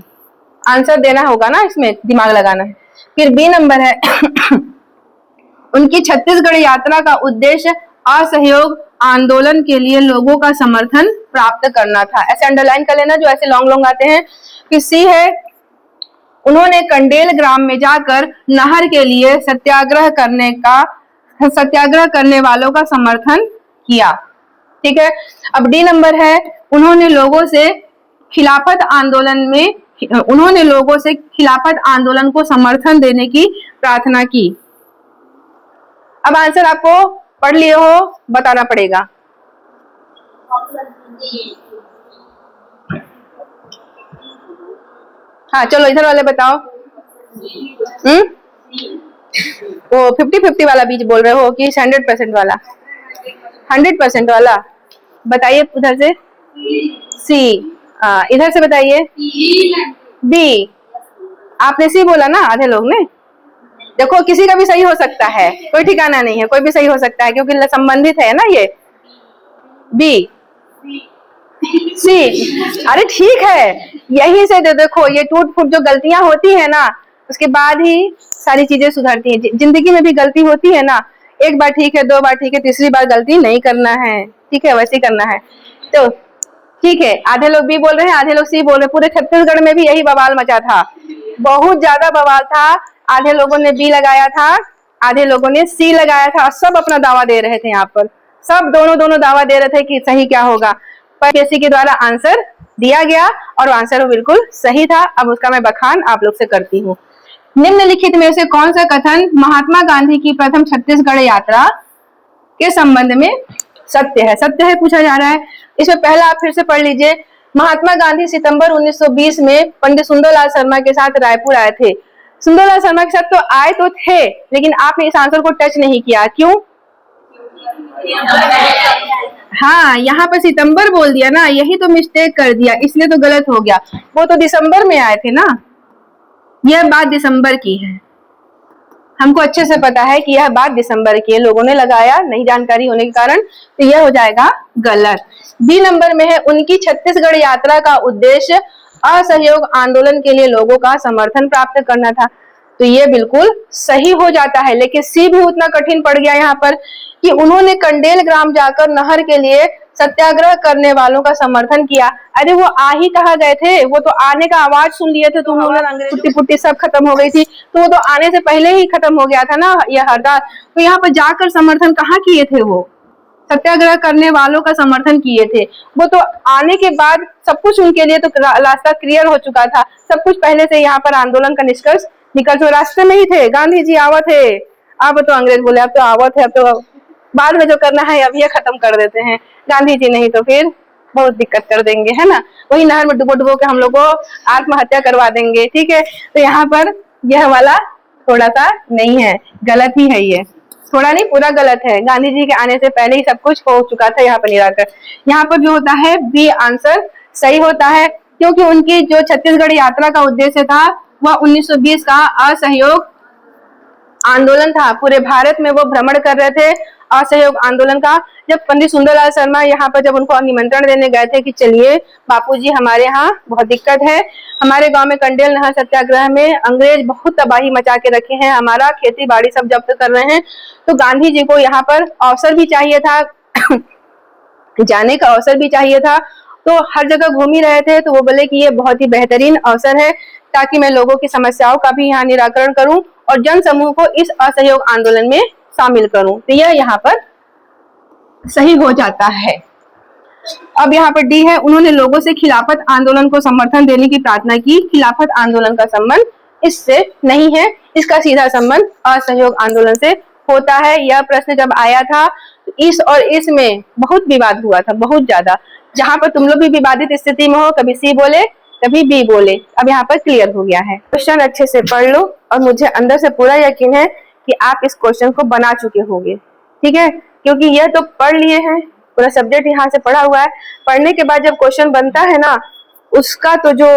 आंसर देना होगा ना, इसमें दिमाग लगाना है। फिर बी नंबर है उनकी छत्तीसगढ़ यात्रा का उद्देश्य असहयोग आंदोलन के लिए लोगों का समर्थन प्राप्त करना था। ऐसे अंडरलाइन कर लेना जो ऐसे लॉन्ग लॉन्ग आते हैं। फिर सी है उन्होंने कंडेल ग्राम में जाकर नहर के लिए सत्याग्रह करने वालों का समर्थन किया, ठीक है। अब डी नंबर है उन्होंने लोगों से खिलाफत आंदोलन को समर्थन देने की प्रार्थना की। अब आंसर आपको पढ़ लिए हो, बताना पड़ेगा। हाँ चलो इधर वाले बताओ। वो 50-50 वाला बीज बोल रहे हो कि 100% वाला? 100% वाला बताइए उधर से। सी, इधर से बताइए। बी, आपने सी बोला ना, आधे लोग ने। देखो किसी का भी सही हो सकता है, कोई ठिकाना नहीं है, कोई भी सही हो सकता है क्योंकि संबंधित है ना ये। बी, सी, अरे ठीक है, यही से देखो ये टूट फूट जो गलतियां होती है ना, उसके बाद ही सारी चीजें सुधरती हैं। जिंदगी में भी गलती होती है ना, एक बार ठीक है, 2 बार ठीक है, तीसरी बार गलती नहीं करना है, ठीक है, वैसे करना है। तो ठीक है, आधे लोग बी बोल रहे हैं, आधे लोग सी बोल रहे हैं। पूरे छत्तीसगढ़ में भी यही बवाल मचा था, बहुत ज्यादा बवाल था। आधे लोगों ने बी लगाया था, आधे लोगों ने सी लगाया था, और सब अपना दावा दे रहे थे। यहाँ पर सब दोनों दावा दे रहे थे कि सही क्या होगा, पर पीएससी के द्वारा आंसर दिया गया और आंसर वो बिल्कुल सही था। अब उसका मैं बखान आप लोग से करती हूँ। निम्नलिखित में से कौन सा कथन महात्मा गांधी की प्रथम छत्तीसगढ़ यात्रा के संबंध में सत्य है? सत्य है पूछा जा रहा है। इसमें पहला आप फिर से पढ़ लीजिए। महात्मा गांधी सितंबर 1920 में पंडित सुंदरलाल शर्मा के साथ रायपुर आए थे। सुंदरलाल शर्मा के साथ तो आए तो थे, लेकिन आपने इस आंसर को टच नहीं किया, क्यों? हाँ, यहाँ पर सितंबर बोल दिया ना, यही तो मिस्टेक कर दिया, इसलिए तो गलत हो गया। वो तो दिसंबर में आए थे ना, यह बात दिसंबर की है। हमको अच्छे से पता है कि यह बात दिसंबर की है, लोगों ने लगाया नहीं जानकारी होने के कारण, तो यह हो जाएगा गलत। बी नंबर में है उनकी छत्तीसगढ़ यात्रा का उद्देश्य असहयोग आंदोलन के लिए लोगों का समर्थन प्राप्त करना था, तो ये बिल्कुल सही हो जाता है। लेकिन सी भी उतना कठिन पड़ गया यहाँ पर कि उन्होंने कंडेल ग्राम जाकर नहर के लिए सत्याग्रह करने वालों का समर्थन किया। अरे वो आ ही कहाँ गए थे, वो तो आने का आवाज सुन लिए थे, तो पुट्टी पुट्टी सब खत्म हो गई थी, तो वो तो आने से पहले ही खत्म हो गया था ना यह हड़ताल। तो यहाँ पर जाकर समर्थन कहाँ किए थे, वो सत्याग्रह करने वालों का समर्थन किए थे। वो तो आने के बाद सब कुछ उनके लिए तो रास्ता क्लियर हो चुका था, सब कुछ पहले से यहाँ पर आंदोलन का निष्कर्ष निकल जो रास्ते में ही थे। गांधी जी आवत है, अब तो अंग्रेज बोले अब तो आवत है, अब तो बाद में जो करना है अब ये खत्म कर देते हैं। गांधी जी नहीं तो फिर बहुत दिक्कत कर देंगे, है ना, वही नहर में डुबो के हम लोग को आत्महत्या करवा देंगे, ठीक है। तो यहाँ पर यह वाला थोड़ा सा नहीं है, गलत ही है, ये थोड़ा नहीं पूरा गलत है। गांधी जी के आने से पहले ही सब कुछ हो चुका था यहाँ पर निराकर। यहाँ पर जो होता है बी आंसर सही होता है, क्योंकि उनकी जो छत्तीसगढ़ यात्रा का उद्देश्य था वह 1920 का असहयोग आंदोलन था। पूरे भारत में वो भ्रमण कर रहे थे असहयोग आंदोलन का। जब पंडित सुंदरलाल शर्मा यहाँ पर जब उनको निमंत्रण देने गए थे कि चलिए बापूजी हमारे यहाँ बहुत दिक्कत है, हमारे गांव में कंडेल नहर सत्याग्रह में अंग्रेज बहुत तबाही मचा के रखे हैं, हमारा खेती बाड़ी सब जब्त कर रहे हैं, तो गांधी जी को यहाँ पर अवसर भी चाहिए था जाने का अवसर भी चाहिए था। तो हर जगह घूम ही रहे थे, तो वो बोले कि ये बहुत ही बेहतरीन अवसर है ताकि मैं लोगों की समस्याओं का भी यहाँ निराकरण करूं और जन समूह को इस असहयोग आंदोलन में शामिल करूं। तो यह यहाँ पर सही हो जाता है। अब यहाँ पर डी है, उन्होंने लोगों से खिलाफत आंदोलन को समर्थन देने की प्रार्थना की। खिलाफत आंदोलन का संबंध इससे नहीं है, इसका सीधा संबंध असहयोग आंदोलन से होता है। यह प्रश्न जब आया था तो इस और इस में बहुत विवाद हुआ था, बहुत ज्यादा। जहां पर तुम लोग भी विवादित स्थिति में हो, कभी सी बोले कभी बी बोले। अब यहाँ पर क्लियर हो गया है। क्वेश्चन अच्छे से पढ़ लो और मुझे अंदर से पूरा यकीन है कि आप इस क्वेश्चन को बना चुके होंगे, ठीक है, क्योंकि यह तो पढ़ लिए हैं, पूरा सब्जेक्ट यहाँ से पढ़ा हुआ है। पढ़ने के बाद जब क्वेश्चन बनता है ना, उसका तो जो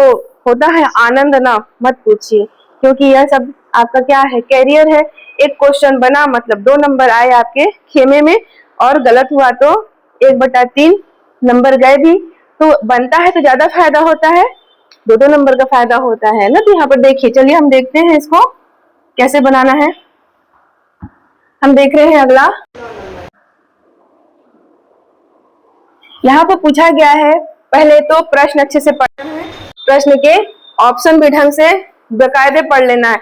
होता है आनंद ना मत पूछिए, क्योंकि यह सब आपका क्या है, कैरियर है। एक क्वेश्चन बना मतलब 2 नंबर आए आपके खेमे में, और गलत हुआ तो 1/3 नंबर गए भी। तो बनता है तो ज्यादा फायदा होता है, 2 नंबर का फायदा होता है ना। तो यहाँ पर देखिए, चलिए हम देखते हैं इसको कैसे बनाना है। हम देख रहे हैं अगला, यहाँ पर पूछा गया है, पहले तो प्रश्न अच्छे से पढ़ना है, प्रश्न के ऑप्शन भी ढंग से बकायदे पढ़ लेना है।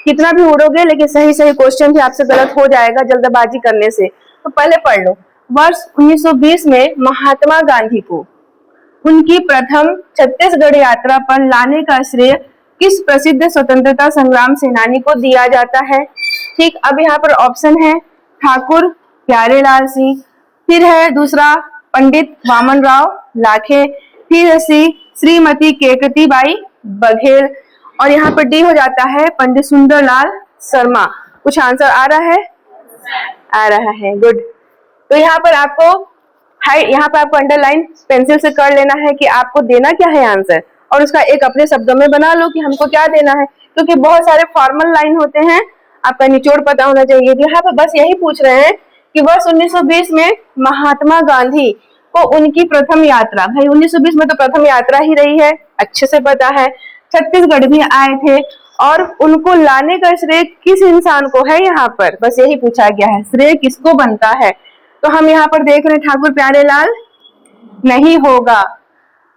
कितना भी उड़ोगे लेकिन सही सही क्वेश्चन भी आपसे गलत हो जाएगा जल्दबाजी करने से, तो पहले पढ़ लो। वर्ष 1920 में महात्मा गांधी को उनकी प्रथम छत्तीसगढ़ यात्रा पर लाने का श्रेय किस प्रसिद्ध स्वतंत्रता संग्राम सेनानी को दिया जाता है? ठीक, अब यहाँ पर ऑप्शन है ठाकुर प्यारेलाल सिंह, फिर है दूसरा पंडित वामन राव लाखे, फिर है श्रीमती केकतीबाई बघेल, और यहाँ पर डी हो जाता है पंडित सुंदरलाल शर्मा। कुछ आंसर आ रहा है? आ रहा है, गुड। तो यहाँ पर आपको अंडरलाइन पेंसिल से कर लेना है कि आपको देना क्या है आंसर, और उसका एक अपने शब्दों में बना लो कि हमको क्या देना है, क्योंकि बहुत सारे फॉर्मल लाइन होते हैं, आपका निचोड़ पता होना चाहिए। यहाँ पर बस यही पूछ रहे हैं कि वर्ष 1920 में महात्मा गांधी को उनकी प्रथम यात्रा, भाई 1920 में तो प्रथम यात्रा ही रही है, अच्छे से पता है। छत्तीसगढ़ भी आए थे, और उनको लाने का श्रेय किस इंसान को है, यहाँ पर बस यही पूछा गया है, श्रेय किसको बनता है। तो हम यहाँ पर देख रहे हैं ठाकुर प्यारेलाल नहीं होगा,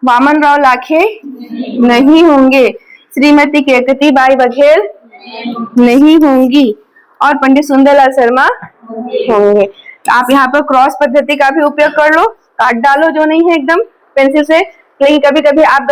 वामन राव लाखे नहीं होंगे, श्रीमती केकतीबाई बघेल नहीं होंगी, और पंडित सुंदरलाल शर्मा होंगे। तो आप यहाँ पर क्रॉस पद्धति का भी उपयोग कर लो, काट डालो जो नहीं है एकदम पेंसिल से। लेकिन कभी कभी आप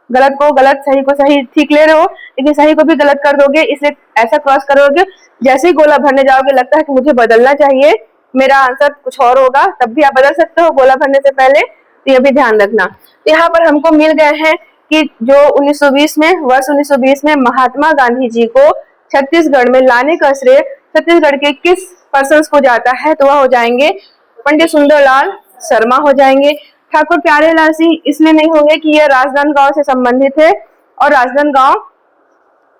गलत को गलत, सही को सही ठीक ले रहे हो, लेकिन सही को भी गलत कर दोगे, इसलिए ऐसा क्रॉस करोगे, जैसे ही गोला भरने जाओगे लगता है कि मुझे बदलना चाहिए, मेरा आंसर कुछ और होगा, तब भी आप बदल सकते हो गोला भरने से पहले, तो ये भी ध्यान रखना। तो यहाँ पर हमको मिल गए हैं कि जो 1920 में, वर्ष 1920 में महात्मा गांधी जी को छत्तीसगढ़ में लाने का श्रेय छत्तीसगढ़ के किस पर्सन को जाता है, तो वह हो जाएंगे पंडित सुंदरलाल शर्मा हो जाएंगे। ठाकुर प्यारेलाल सिंह इसलिए नहीं होंगे कि यह राजनांदगांव से संबंधित है, और राजनांदगांव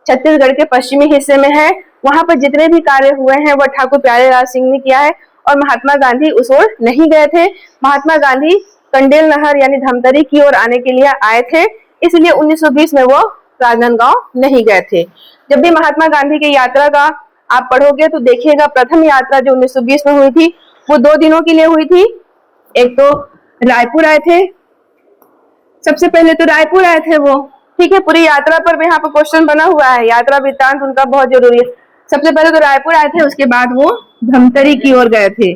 छत्तीसगढ़ के पश्चिमी हिस्से में है, वहां पर जितने भी कार्य हुए हैं वह ठाकुर प्यारेलाल सिंह ने किया है, और महात्मा गांधी उस ओर नहीं गए थे। महात्मा गांधी कंडेल नहर यानी धमतरी की ओर आने के लिए आए थे, इसलिए 1920 में वो राजनांदगांव नहीं गए थे। जब भी महात्मा गांधी की यात्रा का आप पढ़ोगे तो देखिएगा, प्रथम यात्रा जो 1920 में हुई थी वो 2 दिनों के लिए हुई थी। एक तो रायपुर आए थे, सबसे पहले तो रायपुर आए थे वो, ठीक है, पूरी यात्रा पर यहाँ पर क्वेश्चन बना हुआ है, यात्रा वृत्तांत उनका बहुत जरूरी है। सबसे पहले तो रायपुर आए थे, उसके बाद वो धमतरी की ओर गए थे,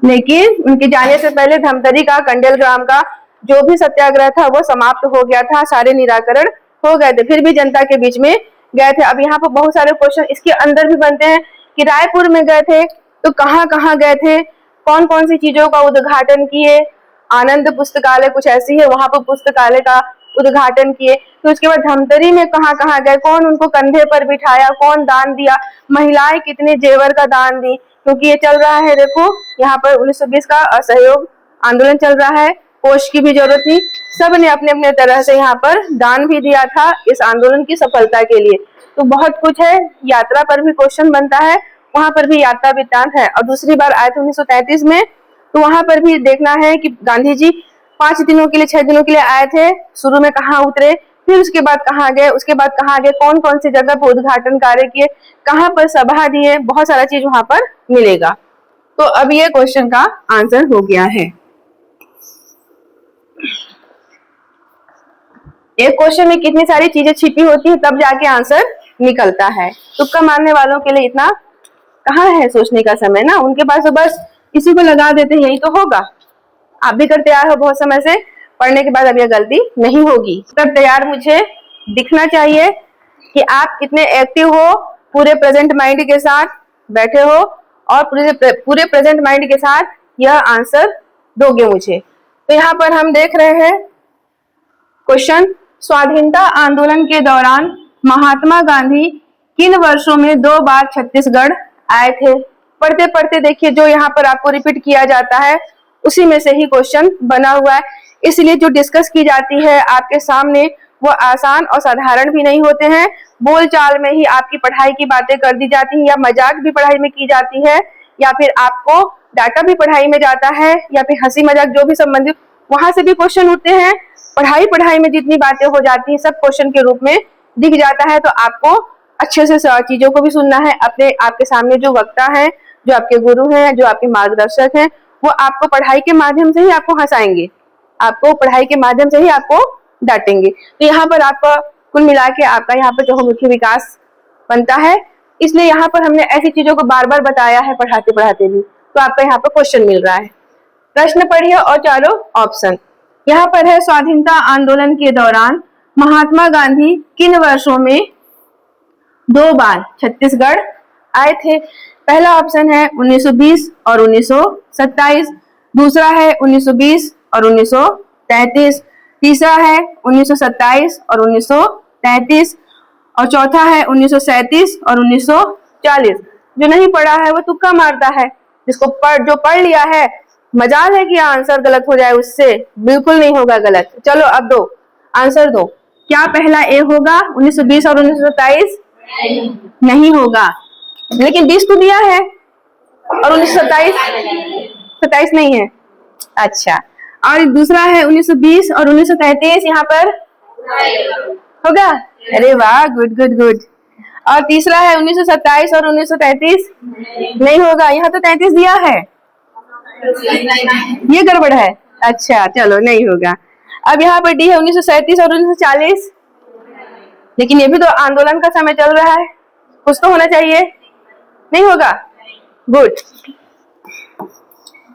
लेकिन उनके जाने से पहले धमतरी का, कंडेल ग्राम का जो भी सत्याग्रह था वो समाप्त हो गया था, सारे निराकरण हो गए थे, फिर भी जनता के बीच में गए थे। अब यहाँ पर बहुत सारे क्वेश्चन इसके अंदर भी बनते हैं कि रायपुर में गए थे तो कहाँ कहाँ गए थे, कौन कौन सी चीजों का उद्घाटन किए, आनंद पुस्तकालय कुछ ऐसी है, वहां पर पुस्तकालय का उद्घाटन किए। तो उसके बाद धमतरी में कहाँ कहाँ गए, कौन उनको कंधे पर बिठाया, कौन दान दिया, महिलाएं कितने जेवर का दान दी, क्योंकि ये चल रहा है, देखो यहाँ पर 1920 का असहयोग आंदोलन चल रहा है, कोष की भी जरूरत थी, सब ने अपने अपने तरह से यहाँ पर दान भी दिया था इस आंदोलन की सफलता के लिए। तो बहुत कुछ है, यात्रा पर भी क्वेश्चन बनता है, वहां पर भी यात्रा वृत्तांत है। और दूसरी बार आए थे 1933 में, तो वहां पर भी देखना है कि गांधी जी 5 दिनों के लिए 6 दिनों के लिए आए थे। शुरू में कहाँ उतरे, फिर उसके बाद कहाँ गए, उसके बाद कहाँ गए, कौन कौन सी जगह पर उद्घाटन कार्य किए, कहाँ पर सभा दिए, बहुत सारा चीज वहां पर मिलेगा। तो अब ये क्वेश्चन का आंसर हो गया है। एक क्वेश्चन में कितनी सारी चीजें छिपी होती है तब जाके आंसर निकलता है। तुक्का मारने वालों के लिए इतना कहाँ है सोचने का समय ना, उनके पास तो बस इसी को लगा देते हैं, यही तो होगा। आप भी करते आए हो बहुत समय से, पढ़ने के बाद अब यह गलती नहीं होगी। तब तैयार मुझे दिखना चाहिए कि आप कितने एक्टिव हो, पूरे प्रेजेंट माइंड के साथ बैठे हो और पूरे प्रेजेंट माइंड के साथ यह आंसर दोगे मुझे। तो यहाँ पर हम देख रहे हैं क्वेश्चन, स्वाधीनता आंदोलन के दौरान महात्मा गांधी किन वर्षों में 2 बार छत्तीसगढ़ आए थे। पढ़ते पढ़ते देखिए जो यहाँ पर आपको रिपीट किया जाता है उसी में से ही क्वेश्चन बना हुआ है, इसलिए जो डिस्कस की जाती है आपके सामने वो आसान और साधारण भी नहीं होते हैं। बोलचाल में ही आपकी पढ़ाई की बातें कर दी जाती है, या मजाक भी पढ़ाई में की जाती है, या फिर आपको डाटा भी पढ़ाई में जाता है, या फिर हंसी मजाक जो भी संबंधित वहां से भी क्वेश्चन उठते हैं। पढ़ाई में जितनी बातें हो जाती है सब क्वेश्चन के रूप में दिख जाता है। तो आपको अच्छे से चीजों को भी सुनना है। अपने आपके सामने जो वक्ता है, जो आपके गुरु हैं, जो आपके मार्गदर्शक हैं, वो आपको पढ़ाई के माध्यम से ही आपको हंसाएंगे, आपको पढ़ाई के माध्यम से ही आपको डांटेंगे। तो यहाँ पर आपका कुल मिला के आपका यहाँ पर चहुमुखी विकास बनता है, इसलिए यहाँ पर हमने ऐसी चीजों को बार बार बताया है पढ़ाते पढ़ाते भी। तो आपका यहाँ पर क्वेश्चन मिल रहा है। प्रश्न पढ़िए और चारों ऑप्शन। यहाँ पर है, स्वाधीनता आंदोलन के दौरान महात्मा गांधी किन वर्षों में 2 बार छत्तीसगढ़ आए थे। पहला ऑप्शन है 1920 और 1927, दूसरा है 1920 और 1933, तीसरा है 1927 और 1933, और चौथा है 1937 और 1940। जो नहीं पढ़ा है वो तुक्का मारता है, जिसको जो पढ़ लिया है मजाल है कि आंसर गलत हो जाए उससे, बिल्कुल नहीं होगा गलत। चलो अब दो आंसर दो, क्या पहला ए होगा 1920 और 1927? नहीं होगा, लेकिन 20 तो दिया है और 1927 नहीं है। अच्छा, और दूसरा है 1920 और 1933, यहाँ पर होगा। अरे वाह, गुड गुड गुड। और तीसरा है 1927 और 1933, नहीं होगा, यहाँ तो 33 दिया है, ये गड़बड़ है। अच्छा चलो, नहीं होगा। अब यहाँ पर डी है 1937 और 1940, लेकिन ये भी तो आंदोलन का समय चल रहा है, कुछ तो होना चाहिए, नहीं होगा। गुड,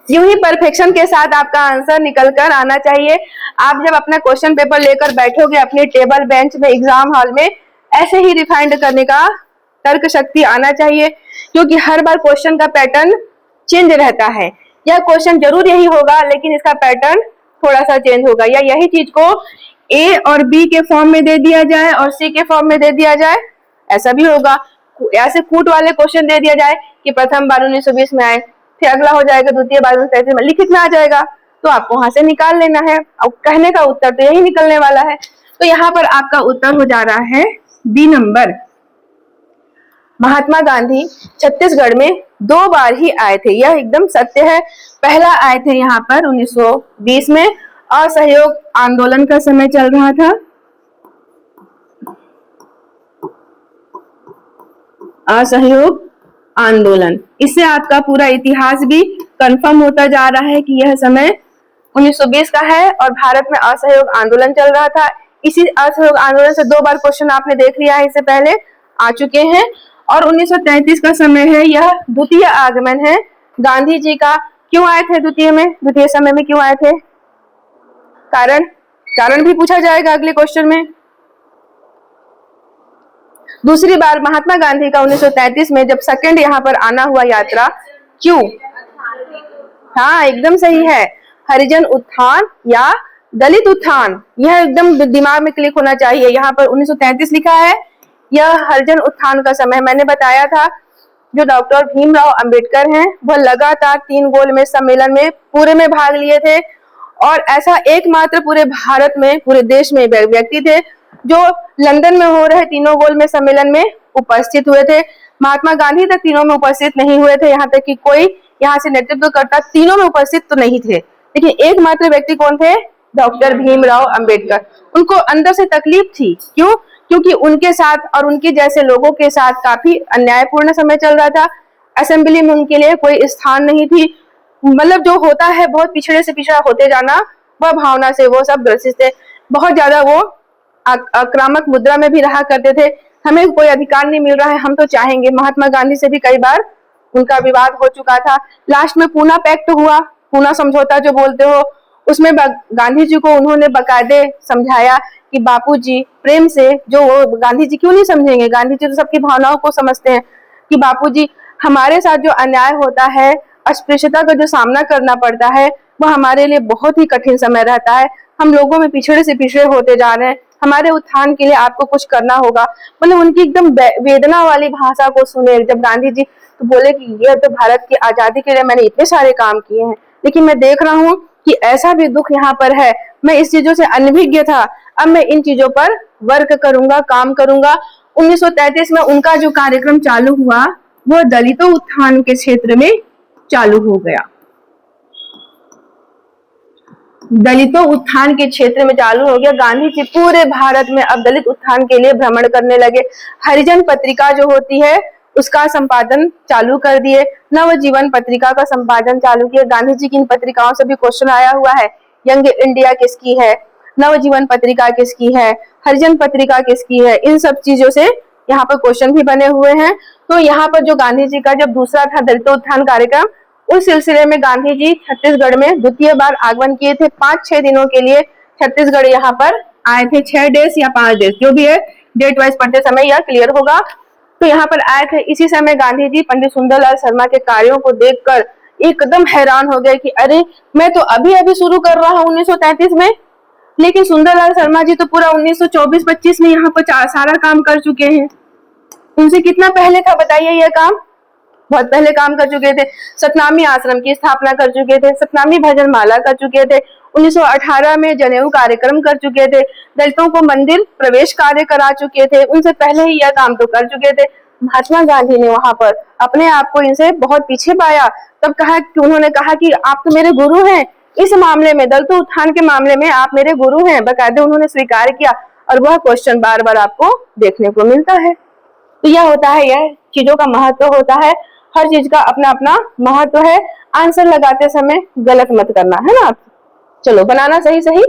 यूं ही परफेक्शन के साथ आपका आंसर निकल कर आना चाहिए। आप जब अपना क्वेश्चन पेपर लेकर बैठोगे अपने टेबल बेंच में एग्जाम हॉल में, ऐसे ही रिफाइंड करने का तर्क शक्ति आना चाहिए, क्योंकि हर बार क्वेश्चन का पैटर्न चेंज रहता है। यह क्वेश्चन जरूर यही होगा, लेकिन इसका पैटर्न थोड़ा सा चेंज होगा, या यही चीज को ए और बी के फॉर्म में दे दिया जाए और सी के फॉर्म में दे दिया जाए, ऐसा भी होगा। ऐसे कूट वाले क्वेश्चन दे दिया जाए कि प्रथम बार 1920 में आए, फिर अगला हो जाएगा द्वितीय बार 1933 में, लिखित में आ जाएगा, तो आपको वहां से निकाल लेना है। अब कहने का उत्तर तो यही निकलने वाला है। तो यहाँ पर आपका उत्तर हो जा रहा है बी नंबर। महात्मा गांधी छत्तीसगढ़ में 2 बार ही आए थे, यह एकदम सत्य है। पहला आए थे यहाँ पर 1920 में, असहयोग आंदोलन का समय चल रहा था। असहयोग आंदोलन, इससे आपका पूरा इतिहास भी कंफर्म होता जा रहा है कि यह समय 1920 का है और भारत में असहयोग आंदोलन चल रहा था। इसी असहयोग आंदोलन से 2 बार क्वेश्चन आपने देख लिया है, इससे पहले आ चुके हैं। और 1933 का समय है, यह द्वितीय आगमन है गांधी जी का। क्यों आए थे द्वितीय समय में क्यों आए थे? कारण भी पूछा जाएगा अगले क्वेश्चन में। दूसरी बार महात्मा गांधी का 1933 में जब सेकंड यहाँ पर आना हुआ यात्रा, क्यों? हाँ एकदम सही है, हरिजन उत्थान या दलित उत्थान, यह एकदम दिमाग में क्लिक होना चाहिए। यहाँ पर 1933 लिखा है, यह हरिजन उत्थान का समय। मैंने बताया था जो डॉक्टर भीमराव अंबेडकर हैं वह लगातार 3 गोलमेज सम्मेलन में पूरे में भाग लिए थे, और ऐसा एकमात्र पूरे भारत में, पूरे देश में व्यक्ति थे जो लंदन में हो रहे 3 गोलमेज सम्मेलन में उपस्थित हुए थे। महात्मा गांधी तक तीनों में उपस्थित नहीं हुए थे, यहाँ तक कि कोई यहाँ से नेतृत्व करता तीनों में उपस्थित तो नहीं थे। लेकिन एकमात्र व्यक्ति कौन थे? डॉक्टर भीमराव अंबेडकर। उनको अंदर से तकलीफ थी, क्यों? क्योंकि उनके साथ और उनके जैसे लोगों के साथ काफी अन्यायपूर्ण समय चल रहा था। असेंबली में उनके लिए कोई स्थान नहीं थी। मतलब जो होता है बहुत पिछड़े से पिछड़ा होते जाना, वह भावना से वो सब ग्रसित थे। बहुत ज्यादा वो आक्रामक मुद्रा में भी रहा करते थे। हमें कोई अधिकार नहीं मिल रहा है, हम तो चाहेंगे। महात्मा गांधी से भी कई बार उनका विवाद हो चुका था। लास्ट में पूना पैक्ट हुआ, पूना समझौता जो बोलते हो, उसमें गांधी जी को उन्होंने बकायदे समझाया कि बापूजी प्रेम से, जो वो गांधी जी क्यों नहीं समझेंगे, गांधी जी तो सबकी भावनाओं को समझते हैं, कि बापूजी हमारे साथ जो अन्याय होता है, अस्पृश्यता का जो सामना करना पड़ता है, वो हमारे लिए बहुत ही कठिन समय रहता है। हम लोगों में पिछड़े से पिछड़े होते जा रहे हैं, हमारे उत्थान के लिए आपको कुछ करना होगा। मतलब उनकी एकदम वेदना वाली भाषा को सुने जब गांधी जी तो बोले कि ये तो भारत की आजादी के लिए मैंने इतने सारे काम किए हैं, लेकिन मैं देख रहा हूँ कि ऐसा भी दुख यहाँ पर है, मैं इस चीजों से अनभिज्ञ था, अब मैं इन चीजों पर वर्क करूंगा, काम करूंगा। 1933 में उनका जो कार्यक्रम चालू हुआ वो दलितों उत्थान के क्षेत्र में चालू हो गया। दलितों उत्थान के क्षेत्र में चालू हो गया। गांधी जी पूरे भारत में अब दलित उत्थान के लिए भ्रमण करने लगे। हरिजन पत्रिका जो होती है उसका संपादन चालू कर दिए। नवजीवन पत्रिका का संपादन चालू किया। गांधी जी की इन पत्रिकाओं से भी क्वेश्चन आया हुआ है। यंग इंडिया किसकी है, नवजीवन पत्रिका किसकी है, हरिजन पत्रिका किसकी है, इन सब चीजों से यहाँ पर क्वेश्चन भी बने हुए हैं। तो यहाँ पर जो गांधी जी का जब दूसरा था दलितों उत्थान कार्यक्रम, उस सिलसिले में गांधी जी छत्तीसगढ़ में द्वितीय बार आगमन किए थे। 5-6 दिनों के लिए छत्तीसगढ़ यहाँ पर आए थे। 6 डेज या 5 डेज जो भी है, डेट वाइज पढ़ते समय यह क्लियर होगा। तो यहाँ पर आए थे। इसी समय गांधी जी पंडित सुंदरलाल शर्मा के कार्यों को देखकर एकदम हैरान हो गए कि अरे मैं तो अभी अभी शुरू कर रहा हूँ 1933 में, लेकिन सुंदरलाल शर्मा जी तो पूरा 1924-25 में यहाँ पर सारा काम कर चुके हैं। उनसे कितना पहले था बताइए यह काम? बहुत पहले काम कर चुके थे। सतनामी आश्रम की स्थापना कर चुके थे, सतनामी भजन माला कर चुके थे, 1918 में जनेऊ कार्यक्रम कर चुके थे, दलितों को मंदिर प्रवेश कार्य करा चुके थे। उनसे पहले ही यह काम तो कर चुके थे। महात्मा गांधी ने वहां पर अपने आप को इनसे बहुत पीछे पाया। तब कहा कि उन्होंने कहा कि आप तो मेरे गुरु हैं, इस मामले में दलितों उत्थान के मामले में आप मेरे गुरु हैं। बकायदे उन्होंने स्वीकार किया और वह क्वेश्चन बार बार आपको देखने को मिलता है। तो यह होता है, यह चीजों का महत्व होता है। हर चीज का अपना अपना महत्व है। आंसर लगाते समय गलत मत करना, है ना। चलो बनाना सही सही।